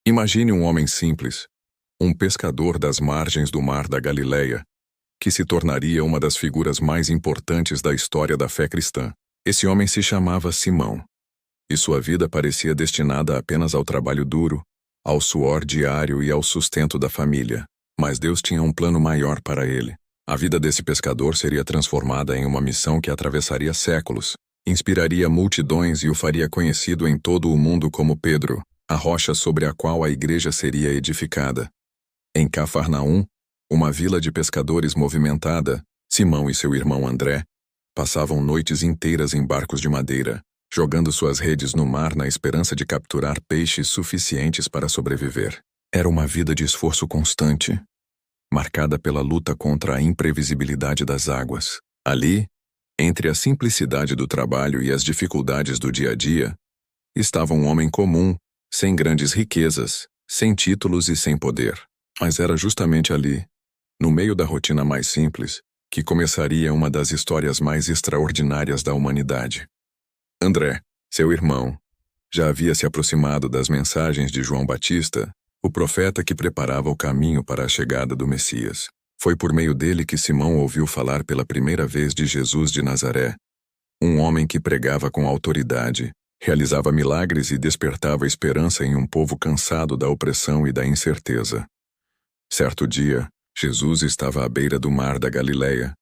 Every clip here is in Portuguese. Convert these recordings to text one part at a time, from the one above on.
Imagine um homem simples, um pescador das margens do mar da Galileia, que se tornaria uma das figuras mais importantes da história da fé cristã. Esse homem se chamava Simão, e sua vida parecia destinada apenas ao trabalho duro, ao suor diário e ao sustento da família. Mas Deus tinha um plano maior para ele. A vida desse pescador seria transformada em uma missão que atravessaria séculos, inspiraria multidões e o faria conhecido em todo o mundo como Pedro, a rocha sobre a qual a igreja seria edificada. Em Cafarnaum, uma vila de pescadores movimentada, Simão e seu irmão André passavam noites inteiras em barcos de madeira, jogando suas redes no mar na esperança de capturar peixes suficientes para sobreviver. Era uma vida de esforço constante, marcada pela luta contra a imprevisibilidade das águas. Ali, entre a simplicidade do trabalho e as dificuldades do dia a dia, estava um homem comum, sem grandes riquezas, sem títulos e sem poder. Mas era justamente ali, no meio da rotina mais simples, que começaria uma das histórias mais extraordinárias da humanidade. André, seu irmão, já havia se aproximado das mensagens de João Batista, o profeta que preparava o caminho para a chegada do Messias. Foi por meio dele que Simão ouviu falar pela primeira vez de Jesus de Nazaré, um homem que pregava com autoridade, realizava milagres e despertava esperança em um povo cansado da opressão e da incerteza. Certo dia, Jesus estava à beira do mar da Galileia,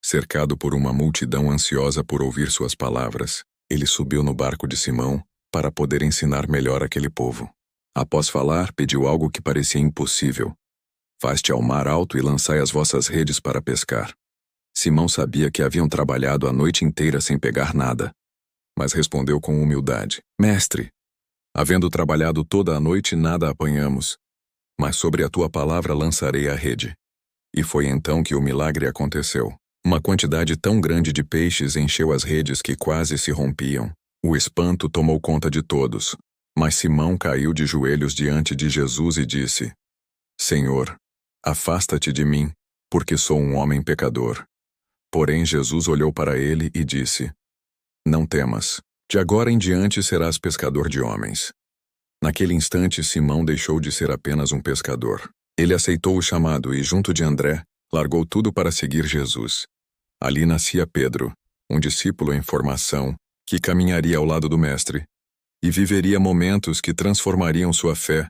cercado por uma multidão ansiosa por ouvir suas palavras. Ele subiu no barco de Simão para poder ensinar melhor aquele povo. Após falar, pediu algo que parecia impossível. Faste ao mar alto e lançai as vossas redes para pescar. Simão sabia que haviam trabalhado a noite inteira sem pegar nada, mas respondeu com humildade: Mestre, havendo trabalhado toda a noite, nada apanhamos, mas sobre a tua palavra lançarei a rede. E foi então que o milagre aconteceu. Uma quantidade tão grande de peixes encheu as redes que quase se rompiam. O espanto tomou conta de todos, mas Simão caiu de joelhos diante de Jesus e disse: Senhor, afasta-te de mim, porque sou um homem pecador. Porém Jesus olhou para ele e disse: Não temas, de agora em diante serás pescador de homens. Naquele instante Simão deixou de ser apenas um pescador. Ele aceitou o chamado e, junto de André, largou tudo para seguir Jesus. Ali nascia Pedro, um discípulo em formação, que caminharia ao lado do Mestre, e viveria momentos que transformariam sua fé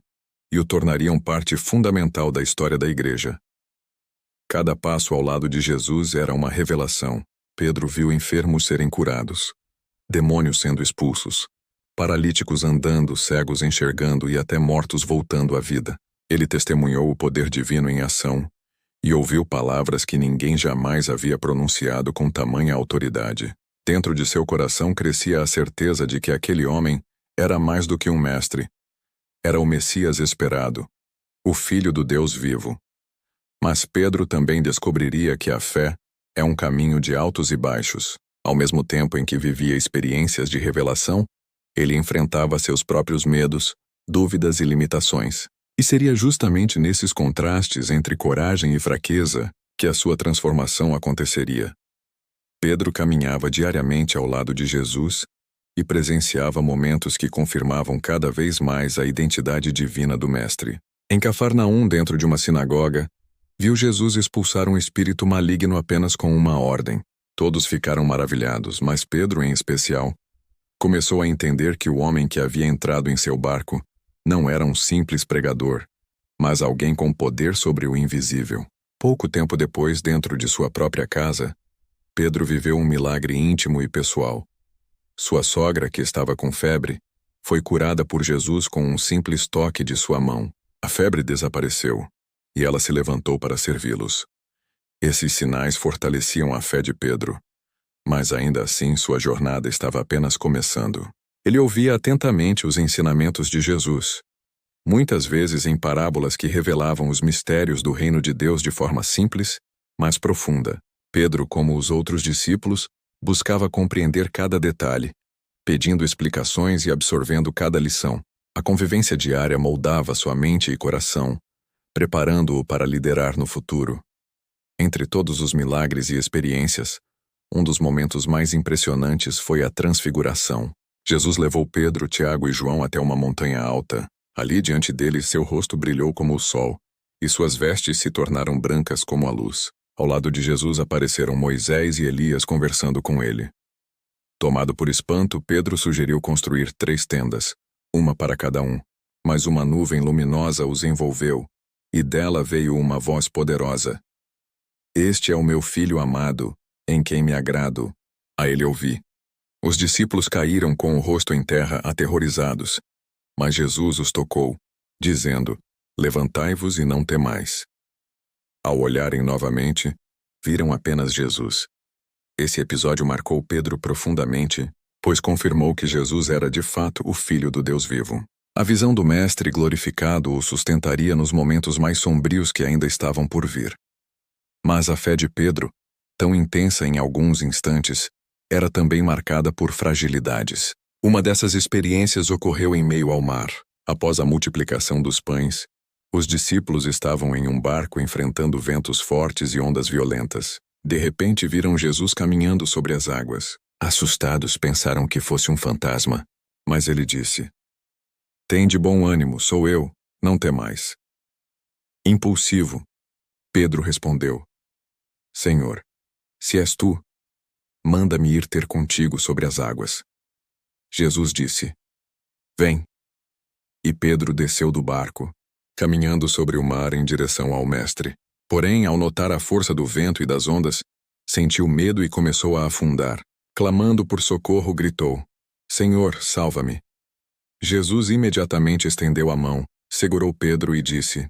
e o tornariam parte fundamental da história da igreja. Cada passo ao lado de Jesus era uma revelação. Pedro viu enfermos serem curados, demônios sendo expulsos, paralíticos andando, cegos enxergando e até mortos voltando à vida. Ele testemunhou o poder divino em ação e ouviu palavras que ninguém jamais havia pronunciado com tamanha autoridade. Dentro de seu coração crescia a certeza de que aquele homem era mais do que um mestre. Era o Messias esperado, o Filho do Deus vivo. Mas Pedro também descobriria que a fé é um caminho de altos e baixos. Ao mesmo tempo em que vivia experiências de revelação, ele enfrentava seus próprios medos, dúvidas e limitações. E seria justamente nesses contrastes entre coragem e fraqueza que a sua transformação aconteceria. Pedro caminhava diariamente ao lado de Jesus e presenciava momentos que confirmavam cada vez mais a identidade divina do Mestre. Em Cafarnaum, dentro de uma sinagoga, viu Jesus expulsar um espírito maligno apenas com uma ordem. Todos ficaram maravilhados, mas Pedro, em especial, começou a entender que o homem que havia entrado em seu barco não era um simples pregador, mas alguém com poder sobre o invisível. Pouco tempo depois, dentro de sua própria casa, Pedro viveu um milagre íntimo e pessoal. Sua sogra, que estava com febre, foi curada por Jesus com um simples toque de sua mão. A febre desapareceu, e ela se levantou para servi-los. Esses sinais fortaleciam a fé de Pedro, mas ainda assim sua jornada estava apenas começando. Ele ouvia atentamente os ensinamentos de Jesus, muitas vezes em parábolas que revelavam os mistérios do reino de Deus de forma simples, mas profunda. Pedro, como os outros discípulos, buscava compreender cada detalhe, pedindo explicações e absorvendo cada lição. A convivência diária moldava sua mente e coração, preparando-o para liderar no futuro. Entre todos os milagres e experiências, um dos momentos mais impressionantes foi a transfiguração. Jesus levou Pedro, Tiago e João até uma montanha alta, Ali diante dele seu rosto brilhou como o sol, e suas vestes se tornaram brancas como a luz. Ao lado de Jesus apareceram Moisés e Elias conversando com ele. Tomado por espanto, Pedro sugeriu construir 3 tendas, uma para cada um. Mas uma nuvem luminosa os envolveu, e dela veio uma voz poderosa. Este é o meu filho amado, em quem me agrado. A ele ouvi. Os discípulos caíram com o rosto em terra, aterrorizados. Mas Jesus os tocou, dizendo: Levantai-vos e não temais. Ao olharem novamente, viram apenas Jesus. Esse episódio marcou Pedro profundamente, pois confirmou que Jesus era de fato o Filho do Deus vivo. A visão do Mestre glorificado o sustentaria nos momentos mais sombrios que ainda estavam por vir. Mas a fé de Pedro, tão intensa em alguns instantes, era também marcada por fragilidades. Uma dessas experiências ocorreu em meio ao mar. Após a multiplicação dos pães, os discípulos estavam em um barco enfrentando ventos fortes e ondas violentas. De repente viram Jesus caminhando sobre as águas. Assustados, pensaram que fosse um fantasma. Mas ele disse: Tende bom ânimo, sou eu, não temais. Impulsivo, Pedro respondeu: Senhor, se és tu, manda-me ir ter contigo sobre as águas. Jesus disse: Vem. E Pedro desceu do barco, caminhando sobre o mar em direção ao Mestre. Porém, ao notar a força do vento e das ondas, sentiu medo e começou a afundar. Clamando por socorro, gritou: Senhor, salva-me. Jesus imediatamente estendeu a mão, segurou Pedro e disse: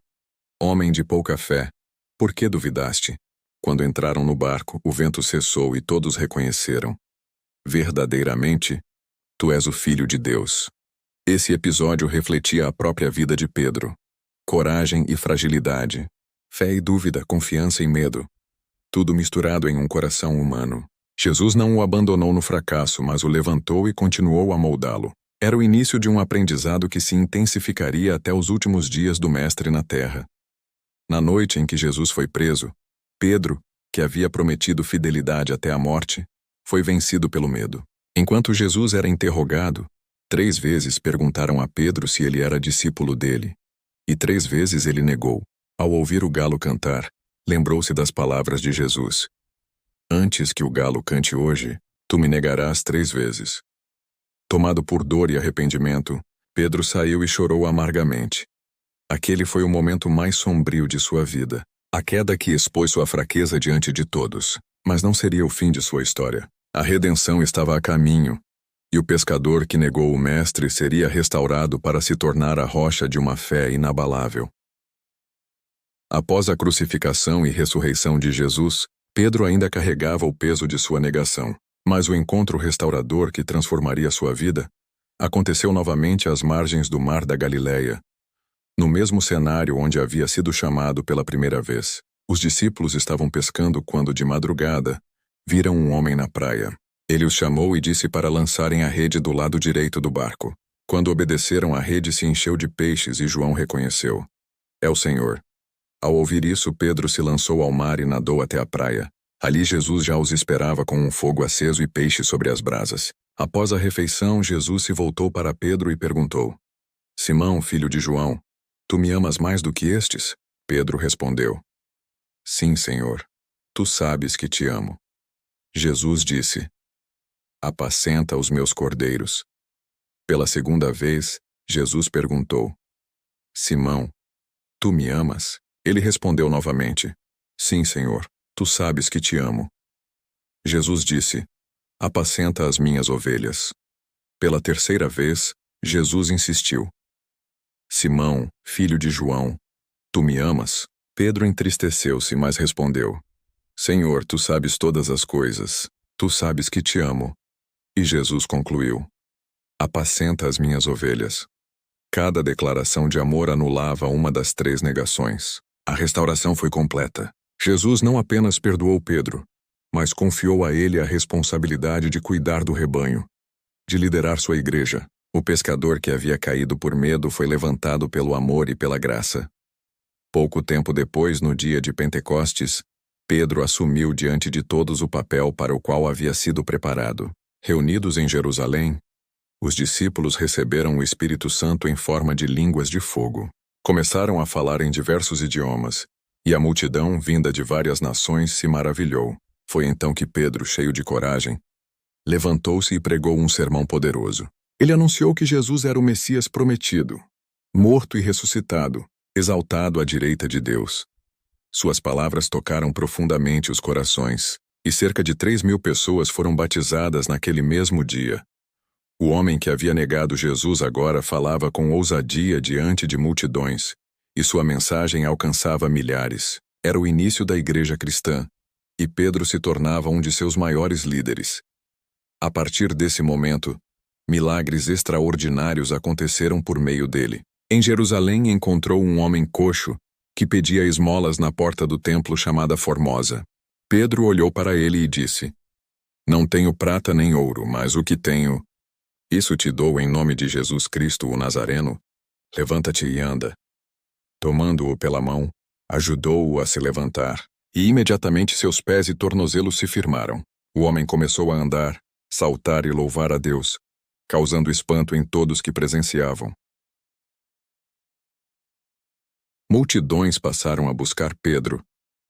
Homem de pouca fé, por que duvidaste? Quando entraram no barco, o vento cessou e todos reconheceram: Verdadeiramente, tu és o Filho de Deus. Esse episódio refletia a própria vida de Pedro. Coragem e fragilidade, fé e dúvida, confiança e medo. Tudo misturado em um coração humano. Jesus não o abandonou no fracasso, mas o levantou e continuou a moldá-lo. Era o início de um aprendizado que se intensificaria até os últimos dias do Mestre na terra. Na noite em que Jesus foi preso, Pedro, que havia prometido fidelidade até a morte, foi vencido pelo medo. Enquanto Jesus era interrogado, 3 vezes perguntaram a Pedro se ele era discípulo dele. E 3 vezes ele negou. Ao ouvir o galo cantar, lembrou-se das palavras de Jesus: Antes que o galo cante hoje, tu me negarás 3 vezes. Tomado por dor e arrependimento, Pedro saiu e chorou amargamente. Aquele foi o momento mais sombrio de sua vida. A queda que expôs sua fraqueza diante de todos. Mas não seria o fim de sua história. A redenção estava a caminho, e o pescador que negou o Mestre seria restaurado para se tornar a rocha de uma fé inabalável. Após a crucificação e ressurreição de Jesus, Pedro ainda carregava o peso de sua negação. Mas o encontro restaurador que transformaria sua vida aconteceu novamente às margens do Mar da Galileia, no mesmo cenário onde havia sido chamado pela primeira vez. Os discípulos estavam pescando quando, de madrugada, viram um homem na praia. Ele os chamou e disse para lançarem a rede do lado direito do barco. Quando obedeceram, a rede se encheu de peixes e João reconheceu: É o Senhor. Ao ouvir isso, Pedro se lançou ao mar e nadou até a praia. Ali Jesus já os esperava com um fogo aceso e peixe sobre as brasas. Após a refeição, Jesus se voltou para Pedro e perguntou: Simão, filho de João, tu me amas mais do que estes? Pedro respondeu: Sim, Senhor, tu sabes que te amo. Jesus disse: Apacenta os meus cordeiros. Pela segunda vez, Jesus perguntou: Simão, tu me amas? Ele respondeu novamente: Sim, Senhor, tu sabes que te amo. Jesus disse: Apacenta as minhas ovelhas. Pela terceira vez, Jesus insistiu: Simão, filho de João, tu me amas? Pedro entristeceu-se, mas respondeu: Senhor, tu sabes todas as coisas, tu sabes que te amo. E Jesus concluiu: Apacenta as minhas ovelhas. Cada declaração de amor anulava uma das 3 negações. A restauração foi completa. Jesus não apenas perdoou Pedro, mas confiou a ele a responsabilidade de cuidar do rebanho, de liderar sua igreja. O pescador que havia caído por medo foi levantado pelo amor e pela graça. Pouco tempo depois, no dia de Pentecostes, Pedro assumiu diante de todos o papel para o qual havia sido preparado. Reunidos em Jerusalém, Os discípulos receberam o Espírito Santo em forma de línguas de fogo. Começaram a falar em diversos idiomas, e a multidão, vinda de várias nações, se maravilhou. Foi então que Pedro, cheio de coragem, levantou-se e pregou um sermão poderoso. Ele anunciou que Jesus era o Messias prometido, morto e ressuscitado, exaltado à direita de Deus. Suas palavras tocaram profundamente os corações, e cerca de 3.000 pessoas foram batizadas naquele mesmo dia. O homem que havia negado Jesus agora falava com ousadia diante de multidões, e sua mensagem alcançava milhares. Era o início da igreja cristã, e Pedro se tornava um de seus maiores líderes. A partir desse momento, milagres extraordinários aconteceram por meio dele. Em Jerusalém encontrou um homem coxo que pedia esmolas na porta do templo chamada Formosa. Pedro olhou para ele e disse: "Não tenho prata nem ouro, mas o que tenho, isso te dou em nome de Jesus Cristo, o Nazareno. Levanta-te e anda." Tomando-o pela mão, ajudou-o a se levantar, e imediatamente seus pés e tornozelos se firmaram. O homem começou a andar, saltar e louvar a Deus, causando espanto em todos que presenciavam. Multidões passaram a buscar Pedro,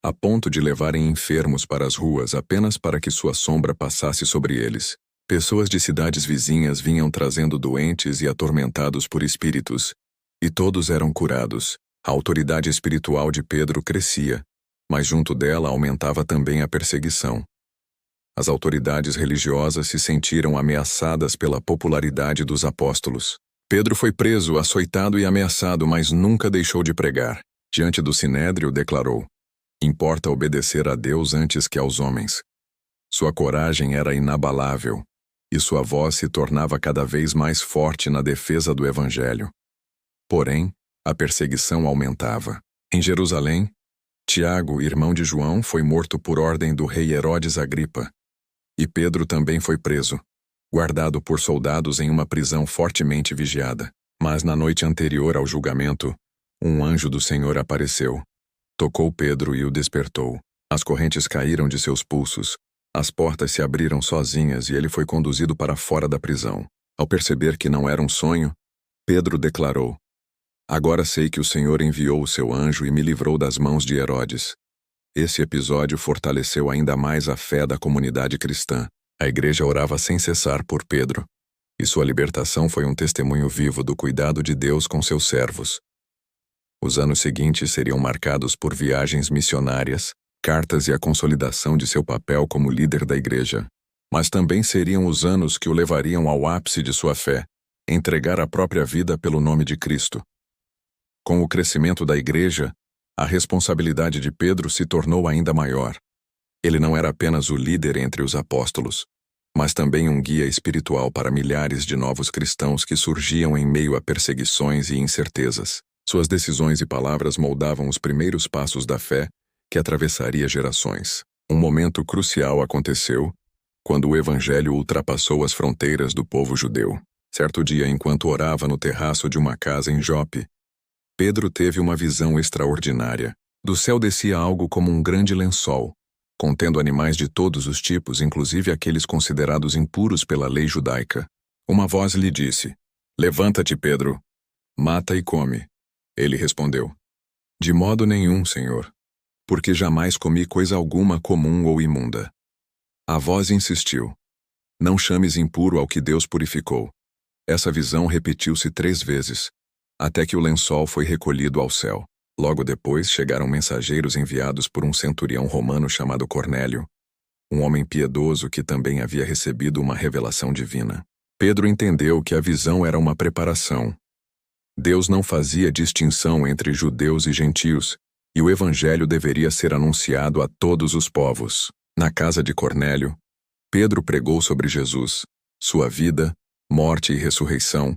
a ponto de levarem enfermos para as ruas apenas para que sua sombra passasse sobre eles. Pessoas de cidades vizinhas vinham trazendo doentes e atormentados por espíritos, e todos eram curados. A autoridade espiritual de Pedro crescia, mas junto dela aumentava também a perseguição. As autoridades religiosas se sentiram ameaçadas pela popularidade dos apóstolos. Pedro foi preso, açoitado e ameaçado, mas nunca deixou de pregar. Diante do sinédrio declarou: "Importa obedecer a Deus antes que aos homens." Sua coragem era inabalável, e sua voz se tornava cada vez mais forte na defesa do Evangelho. Porém, a perseguição aumentava. Em Jerusalém, Tiago, irmão de João, foi morto por ordem do rei Herodes Agripa. E Pedro também foi preso, guardado por soldados em uma prisão fortemente vigiada. Mas na noite anterior ao julgamento, um anjo do Senhor apareceu, tocou Pedro e o despertou. As correntes caíram de seus pulsos, as portas se abriram sozinhas e ele foi conduzido para fora da prisão. Ao perceber que não era um sonho, Pedro declarou: "Agora sei que o Senhor enviou o seu anjo e me livrou das mãos de Herodes." Esse episódio fortaleceu ainda mais a fé da comunidade cristã. A igreja orava sem cessar por Pedro, e sua libertação foi um testemunho vivo do cuidado de Deus com seus servos. Os anos seguintes seriam marcados por viagens missionárias, cartas e a consolidação de seu papel como líder da igreja. Mas também seriam os anos que o levariam ao ápice de sua fé, entregar a própria vida pelo nome de Cristo. Com o crescimento da igreja, a responsabilidade de Pedro se tornou ainda maior. Ele não era apenas o líder entre os apóstolos, mas também um guia espiritual para milhares de novos cristãos que surgiam em meio a perseguições e incertezas. Suas decisões e palavras moldavam os primeiros passos da fé que atravessaria gerações. Um momento crucial aconteceu quando o Evangelho ultrapassou as fronteiras do povo judeu. Certo dia, enquanto orava no terraço de uma casa em Jope, Pedro teve uma visão extraordinária. Do céu descia algo como um grande lençol, contendo animais de todos os tipos, inclusive aqueles considerados impuros pela lei judaica. Uma voz lhe disse: "Levanta-te, Pedro, mata e come." Ele respondeu: "De modo nenhum, Senhor, porque jamais comi coisa alguma comum ou imunda." A voz insistiu: "Não chames impuro ao que Deus purificou." Essa visão repetiu-se 3 vezes, até que o lençol foi recolhido ao céu. Logo depois chegaram mensageiros enviados por um centurião romano chamado Cornélio, um homem piedoso que também havia recebido uma revelação divina. Pedro entendeu que a visão era uma preparação. Deus não fazia distinção entre judeus e gentios, e o evangelho deveria ser anunciado a todos os povos. Na casa de Cornélio, Pedro pregou sobre Jesus, sua vida, morte e ressurreição,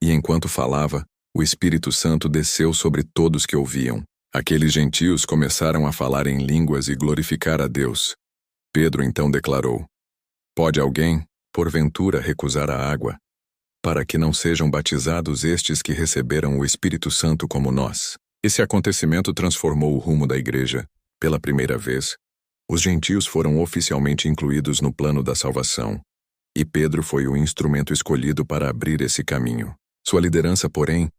e enquanto falava, o Espírito Santo desceu sobre todos que ouviam. Aqueles gentios começaram a falar em línguas e glorificar a Deus. Pedro então declarou: "Pode alguém, porventura, recusar a água, para que não sejam batizados estes que receberam o Espírito Santo como nós?" Esse acontecimento transformou o rumo da igreja. Pela primeira vez, os gentios foram oficialmente incluídos no plano da salvação. e Pedro foi o instrumento escolhido para abrir esse caminho. Sua liderança, porém,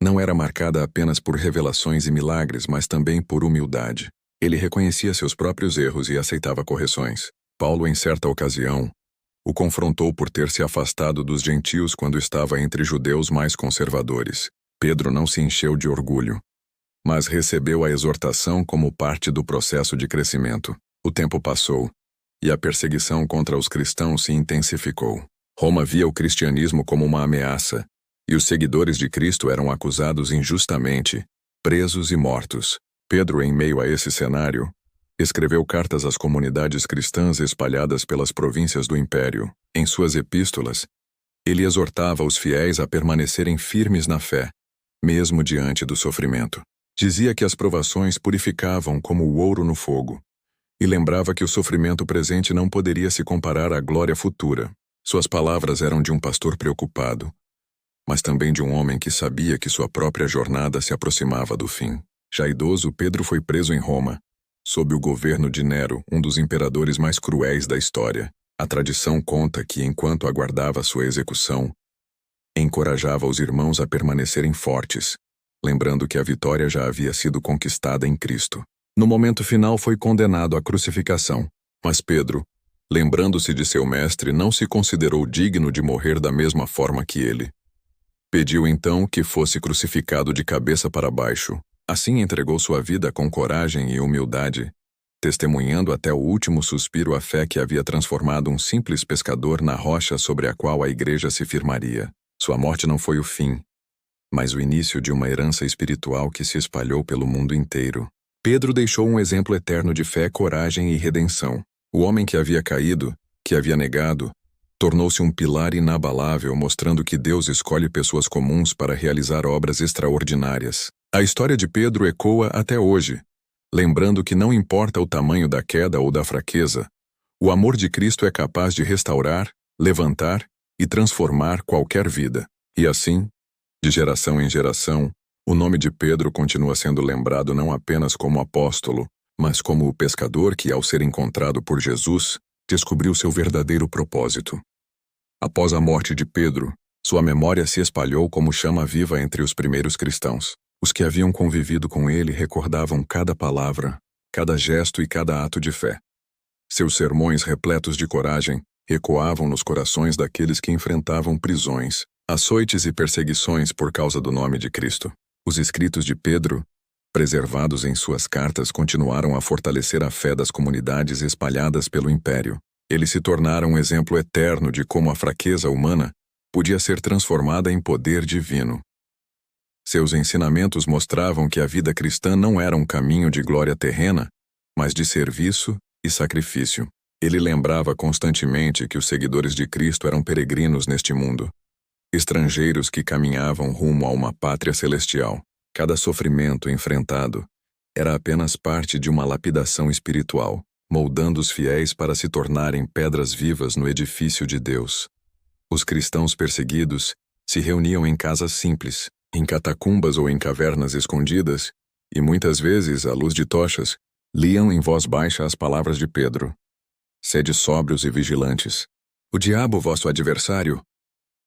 não era marcada apenas por revelações e milagres, mas também por humildade. Ele reconhecia seus próprios erros e aceitava correções. Paulo, em certa ocasião, o confrontou por ter se afastado dos gentios quando estava entre judeus mais conservadores. Pedro não se encheu de orgulho, mas recebeu a exortação como parte do processo de crescimento. O tempo passou, e a perseguição contra os cristãos se intensificou. Roma via o cristianismo como uma ameaça, e os seguidores de Cristo eram acusados injustamente, presos e mortos. Pedro, em meio a esse cenário, escreveu cartas às comunidades cristãs espalhadas pelas províncias do Império. Em suas epístolas, ele exortava os fiéis a permanecerem firmes na fé, mesmo diante do sofrimento. Dizia que as provações purificavam como o ouro no fogo, e lembrava que o sofrimento presente não poderia se comparar à glória futura. Suas palavras eram de um pastor preocupado, mas também de um homem que sabia que sua própria jornada se aproximava do fim. Já idoso, Pedro foi preso em Roma, sob o governo de Nero, um dos imperadores mais cruéis da história. A tradição conta que, enquanto aguardava sua execução, encorajava os irmãos a permanecerem fortes, lembrando que a vitória já havia sido conquistada em Cristo. No momento final foi condenado à crucificação, mas Pedro, lembrando-se de seu mestre, não se considerou digno de morrer da mesma forma que ele. Pediu então que fosse crucificado de cabeça para baixo. Assim entregou sua vida com coragem e humildade, testemunhando até o último suspiro a fé que havia transformado um simples pescador na rocha sobre a qual a igreja se firmaria. Sua morte não foi o fim, mas o início de uma herança espiritual que se espalhou pelo mundo inteiro. Pedro deixou um exemplo eterno de fé, coragem e redenção. O homem que havia caído, que havia negado, tornou-se um pilar inabalável, mostrando que Deus escolhe pessoas comuns para realizar obras extraordinárias. A história de Pedro ecoa até hoje, lembrando que não importa o tamanho da queda ou da fraqueza, o amor de Cristo é capaz de restaurar, levantar e transformar qualquer vida. E assim, de geração em geração, o nome de Pedro continua sendo lembrado não apenas como apóstolo, mas como o pescador que, ao ser encontrado por Jesus, descobriu seu verdadeiro propósito. Após a morte de Pedro, sua memória se espalhou como chama viva entre os primeiros cristãos. Os que haviam convivido com ele recordavam cada palavra, cada gesto e cada ato de fé. Seus sermões repletos de coragem ecoavam nos corações daqueles que enfrentavam prisões, açoites e perseguições por causa do nome de Cristo. Os escritos de Pedro, preservados em suas cartas, continuaram a fortalecer a fé das comunidades espalhadas pelo Império. Eles se tornaram um exemplo eterno de como a fraqueza humana podia ser transformada em poder divino. Seus ensinamentos mostravam que a vida cristã não era um caminho de glória terrena, mas de serviço e sacrifício. Ele lembrava constantemente que os seguidores de Cristo eram peregrinos neste mundo, estrangeiros que caminhavam rumo a uma pátria celestial. Cada sofrimento enfrentado era apenas parte de uma lapidação espiritual, moldando os fiéis para se tornarem pedras vivas no edifício de Deus. Os cristãos perseguidos se reuniam em casas simples, em catacumbas ou em cavernas escondidas, e muitas vezes, à luz de tochas, liam em voz baixa as palavras de Pedro. Sede sóbrios e vigilantes. O diabo, vosso adversário,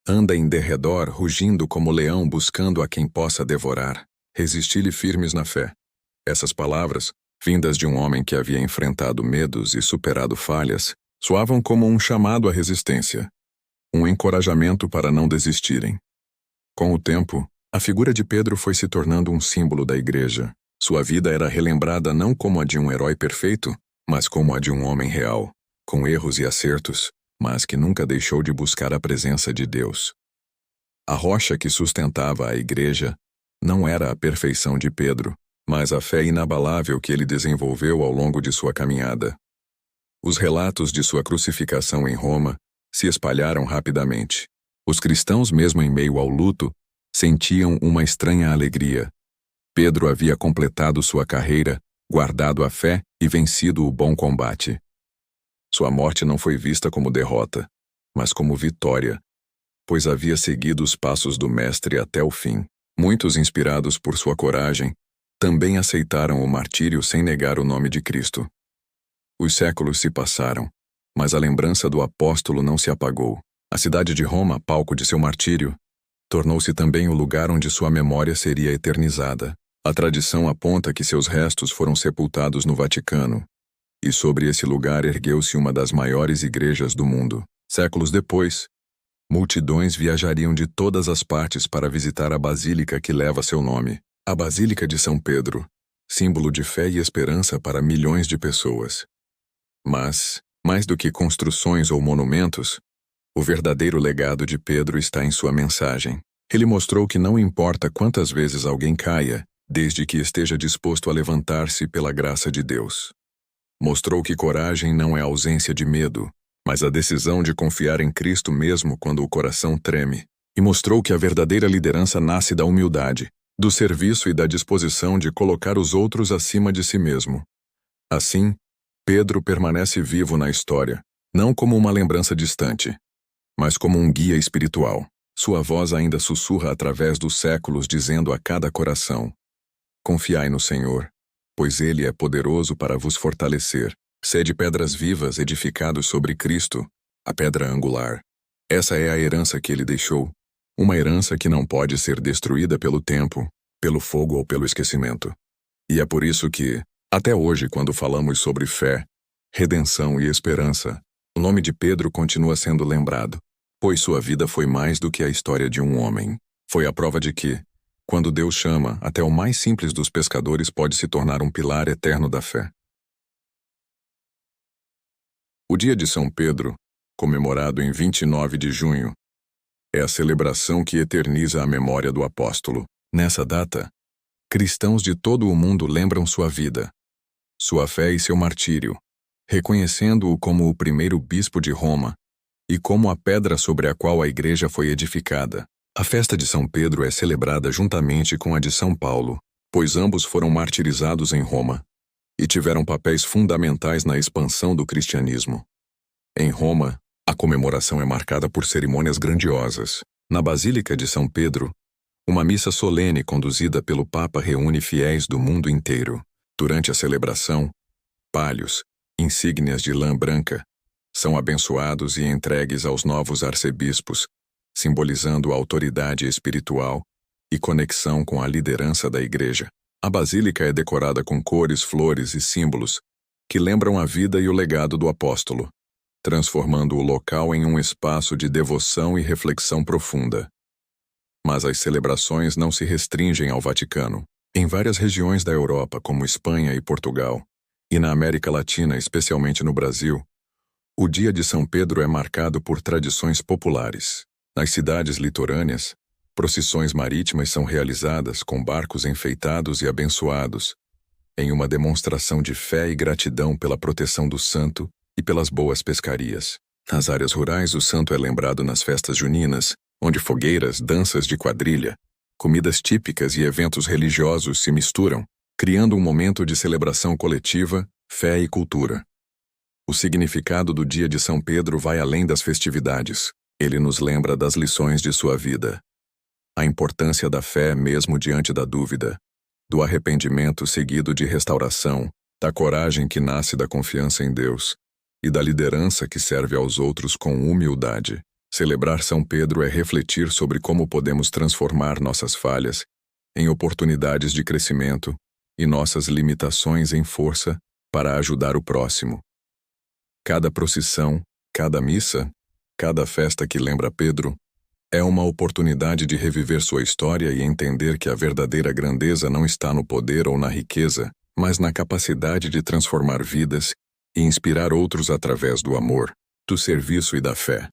anda em derredor, rugindo como leão, buscando a quem possa devorar. Resisti-lhe firmes na fé. Essas palavras, vindas de um homem que havia enfrentado medos e superado falhas, soavam como um chamado à resistência, um encorajamento para não desistirem. Com o tempo, a figura de Pedro foi se tornando um símbolo da igreja. Sua vida era relembrada não como a de um herói perfeito, mas como a de um homem real, com erros e acertos, mas que nunca deixou de buscar a presença de Deus. A rocha que sustentava a igreja não era a perfeição de Pedro, mas a fé inabalável que ele desenvolveu ao longo de sua caminhada. Os relatos de sua crucificação em Roma se espalharam rapidamente. Os cristãos, mesmo em meio ao luto, sentiam uma estranha alegria. Pedro havia completado sua carreira, guardado a fé e vencido o bom combate. Sua morte não foi vista como derrota, mas como vitória, pois havia seguido os passos do Mestre até o fim. Muitos, inspirados por sua coragem, também aceitaram o martírio sem negar o nome de Cristo. Os séculos se passaram, Mas a lembrança do apóstolo não se apagou. A cidade de Roma, palco de seu martírio, tornou-se também o lugar onde sua memória seria eternizada. A tradição aponta que seus restos foram sepultados no Vaticano, e sobre esse lugar ergueu-se uma das maiores igrejas do mundo. Séculos depois, multidões viajariam de todas as partes para visitar a basílica que leva seu nome, a Basílica de São Pedro, símbolo de fé e esperança para milhões de pessoas. Mas, mais do que construções ou monumentos, o verdadeiro legado de Pedro está em sua mensagem. Ele mostrou que não importa quantas vezes alguém caia, desde que esteja disposto a levantar-se pela graça de Deus. Mostrou que coragem não é ausência de medo, mas a decisão de confiar em Cristo mesmo quando o coração treme. E mostrou que a verdadeira liderança nasce da humildade, do serviço e da disposição de colocar os outros acima de si mesmo. Assim, Pedro permanece vivo na história, não como uma lembrança distante, mas como um guia espiritual. Sua voz ainda sussurra através dos séculos dizendo a cada coração: confiai no Senhor, pois Ele é poderoso para vos fortalecer. Sede pedras vivas edificados sobre Cristo, a pedra angular. Essa é a herança que Ele deixou, uma herança que não pode ser destruída pelo tempo, pelo fogo ou pelo esquecimento. E é por isso que, até hoje, quando falamos sobre fé, redenção e esperança, o nome de Pedro continua sendo lembrado, pois sua vida foi mais do que a história de um homem. Foi a prova de que, quando Deus chama, até o mais simples dos pescadores pode se tornar um pilar eterno da fé. O dia de São Pedro, comemorado em 29 de junho, é a celebração que eterniza a memória do apóstolo. Nessa data, cristãos de todo o mundo lembram sua vida, sua fé e seu martírio, reconhecendo-o como o primeiro bispo de Roma e como a pedra sobre a qual a igreja foi edificada. A festa de São Pedro é celebrada juntamente com a de São Paulo, pois ambos foram martirizados em Roma e tiveram papéis fundamentais na expansão do cristianismo. Em Roma, a comemoração é marcada por cerimônias grandiosas. Na Basílica de São Pedro, uma missa solene conduzida pelo Papa reúne fiéis do mundo inteiro. Durante a celebração, palhos, insígnias de lã branca, são abençoados e entregues aos novos arcebispos, simbolizando a autoridade espiritual e conexão com a liderança da Igreja. A basílica é decorada com cores, flores e símbolos que lembram a vida e o legado do apóstolo, transformando o local em um espaço de devoção e reflexão profunda. Mas as celebrações não se restringem ao Vaticano. Em várias regiões da Europa, como Espanha e Portugal, e na América Latina, especialmente no Brasil, o Dia de São Pedro é marcado por tradições populares. Nas cidades litorâneas, procissões marítimas são realizadas com barcos enfeitados e abençoados, em uma demonstração de fé e gratidão pela proteção do santo e pelas boas pescarias. Nas áreas rurais, o santo é lembrado nas festas juninas, onde fogueiras, danças de quadrilha, comidas típicas e eventos religiosos se misturam, criando um momento de celebração coletiva, fé e cultura. O significado do Dia de São Pedro vai além das festividades. Ele nos lembra das lições de sua vida. A importância da fé mesmo diante da dúvida, do arrependimento seguido de restauração, da coragem que nasce da confiança em Deus e da liderança que serve aos outros com humildade. Celebrar São Pedro é refletir sobre como podemos transformar nossas falhas em oportunidades de crescimento e nossas limitações em força para ajudar o próximo. Cada procissão, cada missa, cada festa que lembra Pedro é uma oportunidade de reviver sua história e entender que a verdadeira grandeza não está no poder ou na riqueza, mas na capacidade de transformar vidas e inspirar outros através do amor, do serviço e da fé.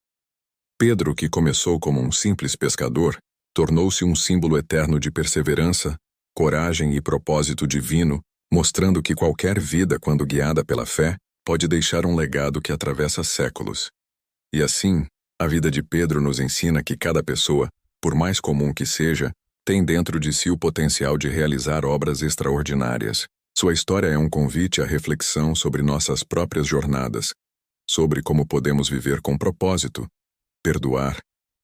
Pedro, que começou como um simples pescador, tornou-se um símbolo eterno de perseverança, coragem e propósito divino, mostrando que qualquer vida, quando guiada pela fé, pode deixar um legado que atravessa séculos. E assim, a vida de Pedro nos ensina que cada pessoa, por mais comum que seja, tem dentro de si o potencial de realizar obras extraordinárias. Sua história é um convite à reflexão sobre nossas próprias jornadas, sobre como podemos viver com propósito, perdoar,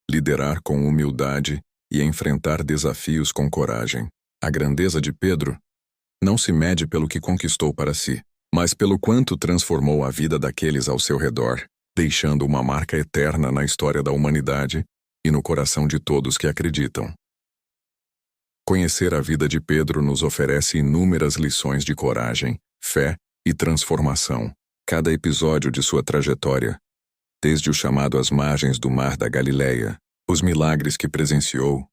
liderar com humildade e enfrentar desafios com coragem. A grandeza de Pedro não se mede pelo que conquistou para si, mas pelo quanto transformou a vida daqueles ao seu redor. deixando uma marca eterna na história da humanidade e no coração de todos que acreditam. Conhecer a vida de Pedro nos oferece inúmeras lições de coragem, fé e transformação. Cada episódio de sua trajetória, desde o chamado às margens do Mar da Galileia, os milagres que presenciou,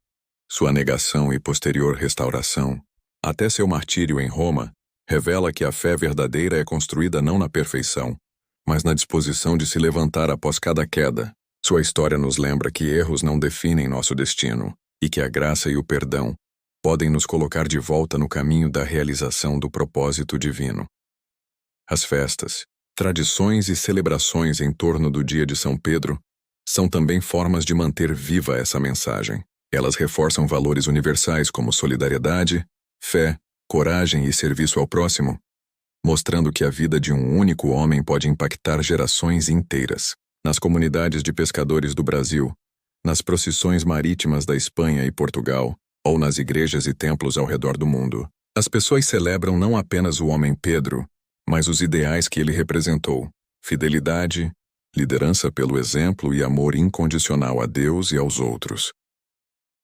sua negação e posterior restauração, até seu martírio em Roma, revela que a fé verdadeira é construída não na perfeição, mas na disposição de se levantar após cada queda. Sua história nos lembra que erros não definem nosso destino e que a graça e o perdão podem nos colocar de volta no caminho da realização do propósito divino. As festas, tradições e celebrações em torno do dia de São Pedro são também formas de manter viva essa mensagem. Elas reforçam valores universais como solidariedade, fé, coragem e serviço ao próximo, mostrando que a vida de um único homem pode impactar gerações inteiras. Nas comunidades de pescadores do Brasil, nas procissões marítimas da Espanha e Portugal, ou nas igrejas e templos ao redor do mundo, as pessoas celebram não apenas o homem Pedro, mas os ideais que ele representou: fidelidade, liderança pelo exemplo e amor incondicional a Deus e aos outros.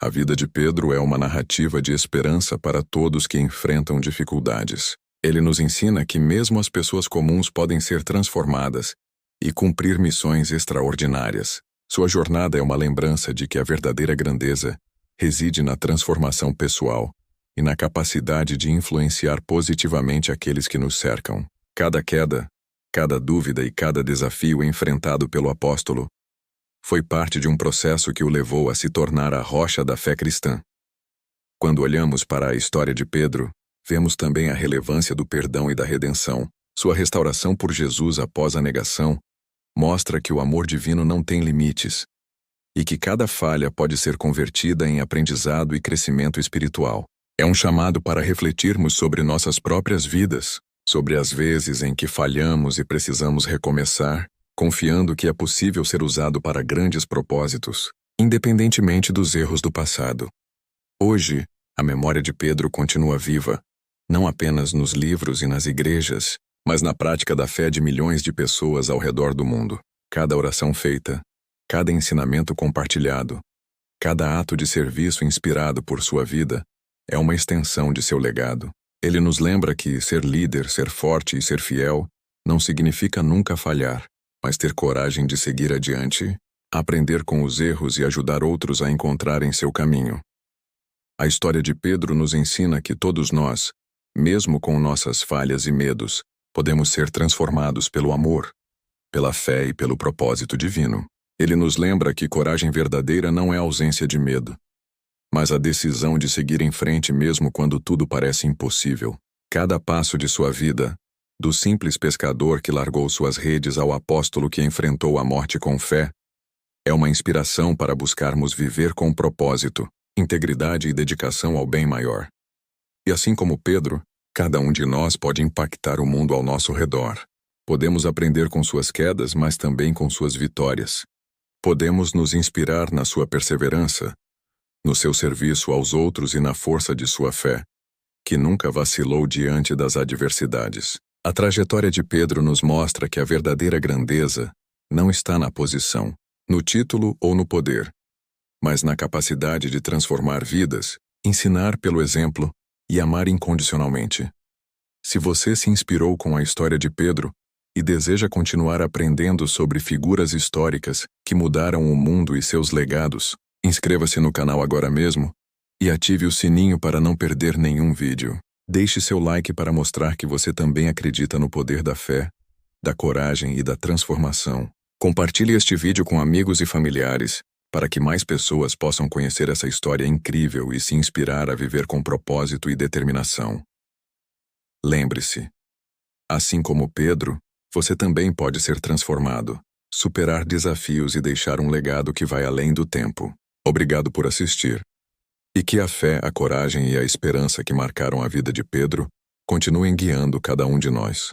A vida de Pedro é uma narrativa de esperança para todos que enfrentam dificuldades. Ele nos ensina que mesmo as pessoas comuns podem ser transformadas e cumprir missões extraordinárias. Sua jornada é uma lembrança de que a verdadeira grandeza reside na transformação pessoal e na capacidade de influenciar positivamente aqueles que nos cercam. Cada queda, cada dúvida e cada desafio enfrentado pelo apóstolo foi parte de um processo que o levou a se tornar a rocha da fé cristã. Quando olhamos para a história de Pedro, vemos também a relevância do perdão e da redenção. Sua restauração por Jesus após a negação mostra que o amor divino não tem limites e que cada falha pode ser convertida em aprendizado e crescimento espiritual. É um chamado para refletirmos sobre nossas próprias vidas, sobre as vezes em que falhamos e precisamos recomeçar, confiando que é possível ser usado para grandes propósitos, independentemente dos erros do passado. Hoje, a memória de Pedro continua viva, não apenas nos livros e nas igrejas, mas na prática da fé de milhões de pessoas ao redor do mundo. Cada oração feita, cada ensinamento compartilhado, cada ato de serviço inspirado por sua vida é uma extensão de seu legado. Ele nos lembra que ser líder, ser forte e ser fiel não significa nunca falhar, mas ter coragem de seguir adiante, aprender com os erros e ajudar outros a encontrarem seu caminho. A história de Pedro nos ensina que todos nós, mesmo com nossas falhas e medos, podemos ser transformados pelo amor, pela fé e pelo propósito divino. Ele nos lembra que coragem verdadeira não é ausência de medo, mas a decisão de seguir em frente mesmo quando tudo parece impossível. Cada passo de sua vida, do simples pescador que largou suas redes ao apóstolo que enfrentou a morte com fé, é uma inspiração para buscarmos viver com propósito, integridade e dedicação ao bem maior. E assim como Pedro, cada um de nós pode impactar o mundo ao nosso redor. Podemos aprender com suas quedas, mas também com suas vitórias. Podemos nos inspirar na sua perseverança, no seu serviço aos outros e na força de sua fé, que nunca vacilou diante das adversidades. A trajetória de Pedro nos mostra que a verdadeira grandeza não está na posição, no título ou no poder, mas na capacidade de transformar vidas, ensinar pelo exemplo e amar incondicionalmente. Se você se inspirou com a história de Pedro e deseja continuar aprendendo sobre figuras históricas que mudaram o mundo e seus legados, inscreva-se no canal agora mesmo e ative o sininho para não perder nenhum vídeo. Deixe seu like para mostrar que você também acredita no poder da fé, da coragem e da transformação. Compartilhe este vídeo com amigos e familiares, para que mais pessoas possam conhecer essa história incrível e se inspirar a viver com propósito e determinação. Lembre-se, assim como Pedro, você também pode ser transformado, superar desafios e deixar um legado que vai além do tempo. Obrigado por assistir. E que a fé, a coragem e a esperança que marcaram a vida de Pedro continuem guiando cada um de nós.